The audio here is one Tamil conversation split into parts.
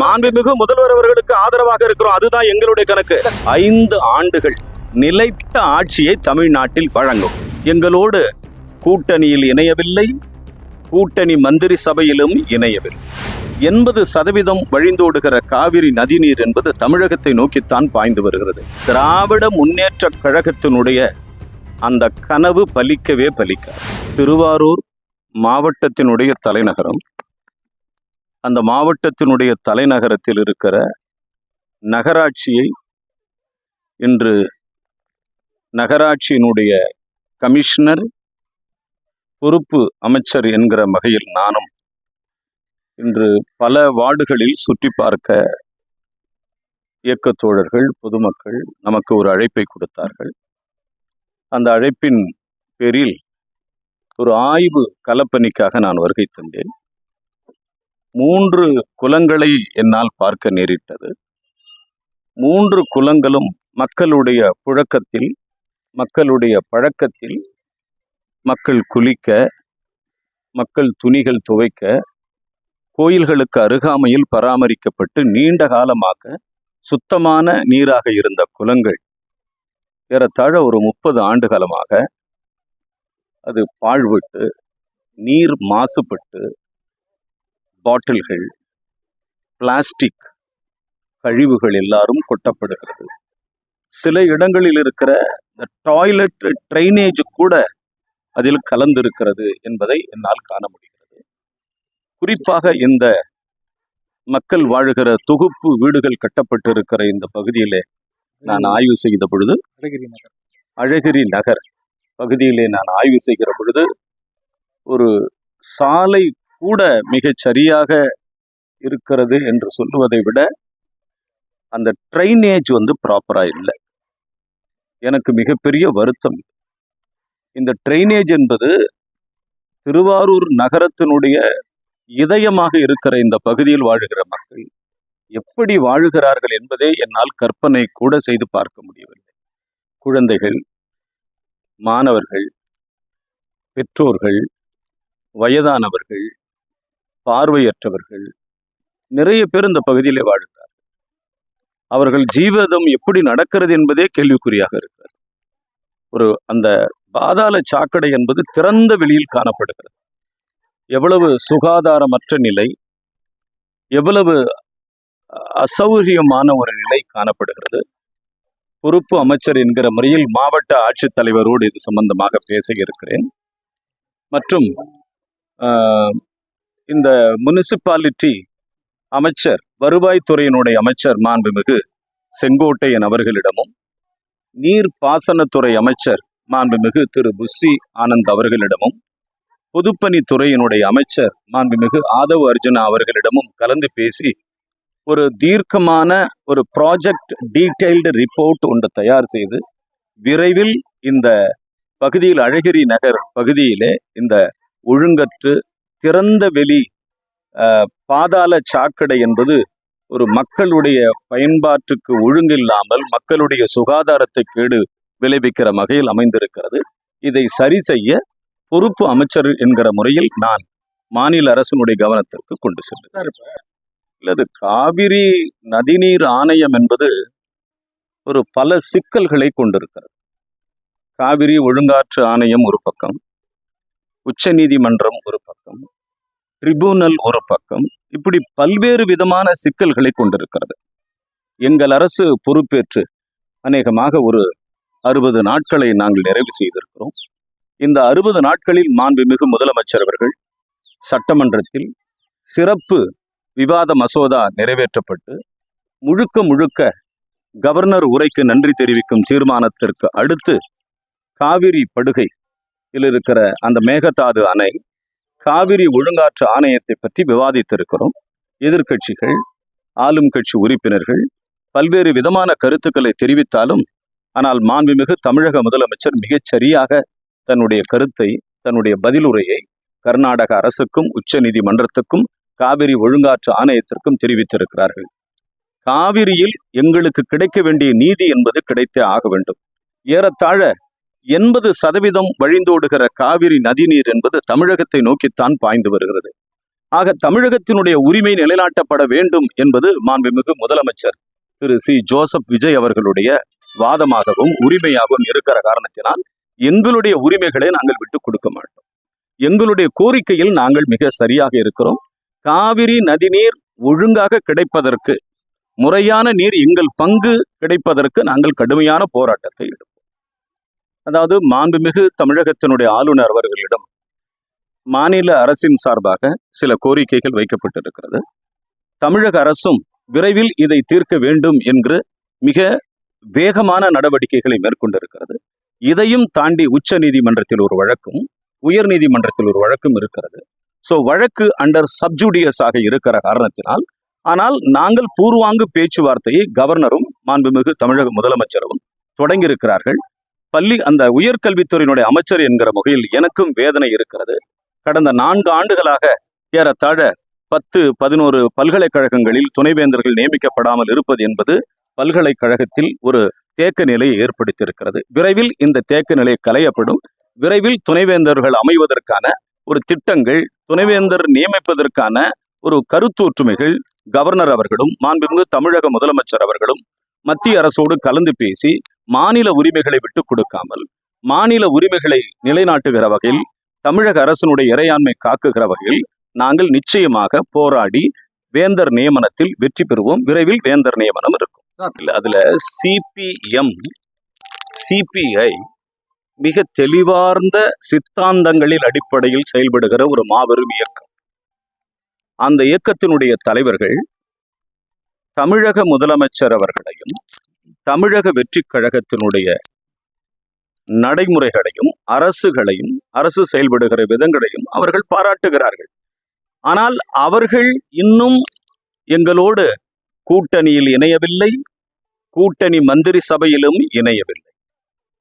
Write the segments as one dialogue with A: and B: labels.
A: மாண்புமிகு முதல்வர் அவர்களுக்கு ஆதரவாக இருக்கிறோம். அதுதான் எங்களுடைய கணக்கு. 5 ஆண்டுகள் நிலைத்த ஆட்சியை தமிழ்நாட்டில் வழங்கும். எங்களோடு கூட்டணியில் இணையவில்லை, கூட்டணி மந்திரி சபையிலும் இணையவில்லை. 80% வழிந்தோடுகிற காவிரி நதிநீர் என்பது தமிழகத்தை நோக்கித்தான் பாய்ந்து வருகிறது. திராவிட முன்னேற்ற கழகத்தினுடைய அந்த கனவு பலிக்கவே பலிக்காது. திருவாரூர் மாவட்டத்தினுடைய தலைநகரம். அந்த மாவட்டத்தினுடைய தலைநகரத்தில் இருக்கிற நகராட்சியை இன்று நகராட்சியினுடைய கமிஷனர், பொறுப்பு அமைச்சர் என்கிற வகையில் நானும் இன்று பல வார்டுகளில் சுற்றி பார்க்க இயக்கத் தோழர்கள், பொதுமக்கள் நமக்கு ஒரு அழைப்பை கொடுத்தார்கள். அந்த அழைப்பின் பேரில் ஒரு ஆய்வு களப்பணிக்காக நான் வருகை தந்தேன். 3 குளங்களை என்னால் பார்க்க நேரிட்டது. 3 குளங்களும் மக்களுடைய புழக்கத்தில், மக்களுடைய பழக்கத்தில், மக்கள் குளிக்க, மக்கள் துணிகள் துவைக்க, கோயில்களுக்கு அருகாமையில் பராமரிக்கப்பட்டு நீண்ட காலமாக சுத்தமான நீராக இருந்த குளங்கள் ஏறத்தாழ ஒரு 30 ஆண்டு காலமாக அது பாழ்விட்டு, நீர் மாசுபட்டு, பாட்டில்கள், பிளாஸ்டிக் கழிவுகள் எல்லாரும் கொட்டப்படுகிறது. சில இடங்களில் இருக்கிற டாய்லெட் ட்ரைனேஜ் கூட அதில் கலந்திருக்கிறது என்பதை என்னால் காண முடிகிறது. குறிப்பாக இந்த மக்கள் வாழுகிற தொகுப்பு வீடுகள் கட்டப்பட்டு இருக்கிற இந்த பகுதியிலே நான் ஆய்வு செய்த பொழுது, அழகிரி நகர் பகுதியிலே நான் ஆய்வு செய்கிற பொழுது, ஒரு சாலை கூட மிகச் சரியாக இருக்கிறது என்று சொல்லுவதை விட அந்த ட்ரைனேஜ் ப்ராப்பரா இல்லை. எனக்கு மிகப்பெரிய வருத்தம். இந்த ட்ரைனேஜ் என்பது திருவாரூர் நகரத்தினுடைய இதயமாக இருக்கிற இந்த பகுதியில் வாழுகிற மக்கள் எப்படி வாழுகிறார்கள் என்பதை என்னால் கற்பனை கூட செய்து பார்க்க முடியவில்லை. குழந்தைகள், மாணவர்கள், பெற்றோர்கள், வயதானவர்கள், பார்வையற்றவர்கள் நிறைய பேர் இந்த பகுதியிலே வாழ்கிறார்கள். அவர்கள் ஜீவிதம் எப்படி நடக்கிறது என்பதே கேள்விக்குறியாக இருக்கிறது. அந்த பாதாள சாக்கடை என்பது திறந்த வெளியில் காணப்படுகிறது. எவ்வளவு சுகாதாரமற்ற நிலை, எவ்வளவு அசௌகரியமான ஒரு நிலை காணப்படுகிறது. பொறுப்பு அமைச்சர் என்கிற முறையில் மாவட்ட ஆட்சித்தலைவரோடு இது சம்பந்தமாக பேச இருக்கிறேன். மற்றும் இந்த முனிசிபாலிட்டி அமைச்சர், வருவாய்த்துறையினுடைய அமைச்சர் மாண்புமிகு செங்கோட்டையன் அவர்களிடமும், நீர் பாசனத்துறை அமைச்சர் மாண்புமிகு திரு புஸ்ஸி ஆனந்த் அவர்களிடமும், பொதுப்பணித்துறையினுடைய அமைச்சர் மாண்புமிகு ஆதவ் அர்ஜுனா அவர்களிடமும் கலந்து பேசி ஒரு தீர்க்கமான ஒரு ப்ராஜெக்ட் டீடைல்டு ரிப்போர்ட் ஒன்று தயார் செய்து விரைவில் இந்த பகுதியில், அழகிரி நகர் பகுதியிலே இந்த ஒழுங்கற்று திறந்த வெளி பாதாள சாக்கடை என்பது ஒரு மக்களுடைய பயன்பாட்டுக்கு ஒழுங்கில்லாமல் மக்களுடைய சுகாதாரத்தை கேடு விளைவிக்கிற வகையில் அமைந்திருக்கிறது. இதை சரி செய்ய பொறுப்பு அமைச்சர் என்கிற முறையில் நான் மாநில அரசினுடைய கவனத்திற்கு கொண்டு சென்றேன். இல்லது, காவிரி நதிநீர் ஆணையம் என்பது ஒரு பல சிக்கல்களை கொண்டிருக்கிறது. காவிரி ஒழுங்காற்று ஆணையம் ஒரு பக்கம், உச்ச நீதிமன்றம் ஒரு பக்கம், ட்ரிபுனல் ஒரு பக்கம், இப்படி பல்வேறு விதமான சிக்கல்களை கொண்டிருக்கிறது. எங்கள் அரசு பொறுப்பேற்று அநேகமாக ஒரு 60 நாட்களை நாங்கள் நிறைவு செய்திருக்கிறோம். இந்த 60 நாட்களில் மாண்புமிகு முதலமைச்சர் அவர்கள் சட்டமன்றத்தில் சிறப்பு விவாத மசோதா நிறைவேற்றப்பட்டு முழுக்க கவர்னர் உரைக்கு நன்றி தெரிவிக்கும் தீர்மானத்திற்கு அடுத்து காவிரி படுகையில் இருக்கிற அந்த மேகதாது அணை, காவிரி ஒழுங்காற்று ஆணையத்தை பற்றி விவாதித்திருக்கிறோம். எதிர்க்கட்சிகள், ஆளும் கட்சி உறுப்பினர்கள் பல்வேறு விதமான கருத்துக்களை தெரிவித்தாலும், ஆனால் மாண்புமிகு தமிழக முதலமைச்சர் மிகச் சரியாக தன்னுடைய கருத்தை, தன்னுடைய பதிலுரையை கர்நாடக அரசுக்கும் உச்ச நீதிமன்றத்துக்கும் காவிரி ஒழுங்காற்று ஆணையத்திற்கும் தெரிவித்திருக்கிறார்கள். காவிரியில் எங்களுக்கு கிடைக்க வேண்டிய நீதி என்பது கிடைத்தே ஆக வேண்டும். ஏறத்தாழ 80% வழிந்தோடுகிற காவிரி நதிநீர் என்பது தமிழகத்தை நோக்கித்தான் பாய்ந்து வருகிறது. ஆக தமிழகத்தினுடைய உரிமை நிலைநாட்டப்பட வேண்டும் என்பது மாண்புமிகு முதலமைச்சர் திரு சி ஜோசப் விஜய் அவர்களுடைய வாதமாகவும் உரிமையாகவும் இருக்கிற காரணத்தினால் எங்களுடைய உரிமைகளை நாங்கள் விட்டுக் கொடுக்க மாட்டோம். எங்களுடைய கோரிக்கையில் நாங்கள் மிக சரியாக இருக்கிறோம். காவிரி நதிநீர் ஒழுங்காக கிடைப்பதற்கு, முறையான நீர் எங்கள் பங்கு கிடைப்பதற்கு நாங்கள் கடுமையான போராட்டத்தை எடுப்போம். அதாவது மாண்புமிகு தமிழகத்தினுடைய ஆளுநர் அவர்களிடம் மாநில அரசின் சார்பாக சில கோரிக்கைகள் வைக்கப்பட்டிருக்கிறது. தமிழக அரசும் விரைவில் இதை தீர்க்க வேண்டும் என்று மிக வேகமான நடவடிக்கைகளை மேற்கொண்டிருக்கிறது. இதையும் தாண்டி உச்ச நீதிமன்றத்தில் ஒரு வழக்கும், உயர் நீதிமன்றத்தில் ஒரு வழக்கும் இருக்கிறது. வழக்கு அண்டர் சப்ஜூடியஸ் ஆக இருக்கிற காரணத்தினால், ஆனால் நாங்கள் பூர்வாங்கு பேச்சுவார்த்தையை கவர்னரும் மாண்புமிகு தமிழக முதலமைச்சரும் தொடங்கியிருக்கிறார்கள். அந்த உயர்கல்வித்துறையினுடைய அமைச்சர் என்கிற வகையில் எனக்கும் வேதனை இருக்கிறது. கடந்த 4 ஆண்டுகளாக ஏறத்தாழ 10-11 பல்கலைக்கழகங்களில் துணைவேந்தர்கள் நியமிக்கப்படாமல் இருப்பது என்பது பல்கலைக்கழகத்தில் ஒரு தேக்க நிலையை ஏற்படுத்தியிருக்கிறது. விரைவில் இந்த தேக்க நிலை களையப்படும். விரைவில் துணைவேந்தர்கள் அமைவதற்கான ஒரு திட்டங்கள், துணைவேந்தர் நியமிப்பதற்கான ஒரு கருத்தொற்றுமைகள் கவர்னர் அவர்களும் மாண்புமிகு தமிழக முதலமைச்சர் அவர்களும் மத்திய அரசோடு கலந்து பேசி மாநில உரிமைகளை விட்டுக் கொடுக்காமல் மாநில உரிமைகளை நிலைநாட்டுகிற வகையில், தமிழக அரசினுடைய இறையாண்மை காக்குகிற வகையில் நாங்கள் நிச்சயமாக போராடி வேந்தர் நியமனத்தில் வெற்றி பெறுவோம். விரைவில் வேந்தர் நியமனம் இருக்கும். அதுல சிபிஎம், சிபிஐ மிக தெளிவார்ந்த சித்தாந்தங்களில் அடிப்படையில் செயல்படுகிற ஒரு மாபெரும் இயக்கம். அந்த இயக்கத்தினுடைய தலைவர்கள் தமிழக முதலமைச்சர் அவர்களையும் தமிழக வெற்றி கழகத்தினுடைய நடைமுறைகளையும் அரசுகளையும் அரசு செயல்படுகிற விதங்களையும் அவர்கள் பாராட்டுகிறார்கள். ஆனால் அவர்கள் இன்னும் எங்களோடு கூட்டணியில் இணையவில்லை, கூட்டணி மந்திரி சபையிலும் இணையவில்லை.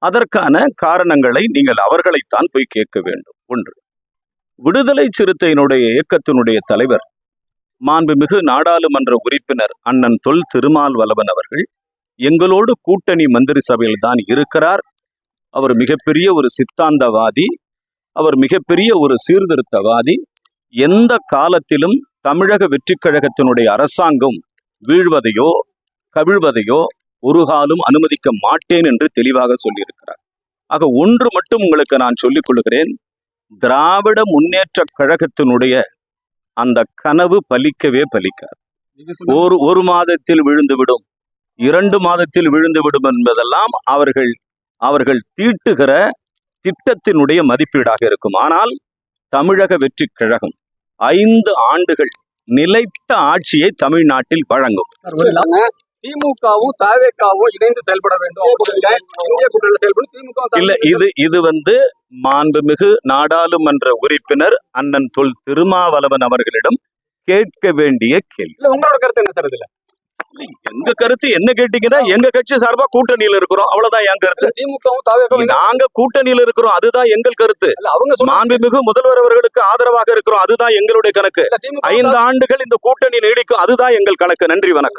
A: அதற்கான காரணங்களை நீங்கள் அவர்களைத்தான் போய் கேட்க வேண்டும். ஒன்று, விடுதலை சிறுத்தையினுடைய இயக்கத்தினுடைய தலைவர் மாண்புமிகு நாடாளுமன்ற உறுப்பினர் அண்ணன் தொல் திருமாவளவன் அவர்கள் எங்களோடு கூட்டணி மந்திரி சபையில் தான் இருக்கிறார். அவர் மிகப்பெரிய ஒரு சித்தாந்தவாதி, அவர் மிகப்பெரிய ஒரு சீர்திருத்தவாதி. எந்த காலத்திலும் தமிழக வெற்றி கழகத்தினுடைய அரசாங்கம் வீழ்வதையோ கவிழ்வதையோ ஒரு காலம் அனுமதிக்க மாட்டேன் என்று தெளிவாக சொல்லியிருக்கிறார். ஆக ஒன்று மட்டும் உங்களுக்கு நான் சொல்லிக் கொள்கிறேன், திராவிட முன்னேற்ற கழகத்தினுடைய அந்த கனவு பலிக்கவே பலிக்காது. ஒரு மாதத்தில் விழுந்துவிடும், 2 மாதத்தில் விழுந்துவிடும் என்பதெல்லாம் அவர்கள் தீட்டுகிற திட்டத்தினுடைய மதிப்பீடாக இருக்கும். ஆனால் தமிழக வெற்றி கழகம் 5 ஆண்டுகள் நிலைத்த ஆட்சியை தமிழ்நாட்டில் வழங்கும்.
B: திமுகவும் தவேகாவும் இணைந்து செயல்பட வேண்டும்.
A: இல்ல, இது மாண்புமிகு நாடாளுமன்ற உறுப்பினர் அண்ணன் தொல் திருமாவளவன் அவர்களிடம் கேட்க வேண்டிய கேள்வி.
B: உங்களோட கருத்து என்ன சார்? இதுல
A: எங்க கருத்து என்ன கேட்டீங்கன்னா, எங்க கட்சி சார்பா கூட்டணியில் இருக்கிறோம், அவ்வளவுதான் என் கருத்து.
B: திமுகவும்
A: நாங்க கூட்டணியில் இருக்கிறோம், அதுதான் எங்கள் கருத்து. மாண்புமிகு முதல்வர் அவர்களுக்கு ஆதரவாக இருக்கிறோம், அதுதான் எங்களுடைய கணக்கு. 5 ஆண்டுகள் இந்த கூட்டணி நீடிக்கும், அதுதான் எங்கள் கணக்கு. நன்றி, வணக்கம்.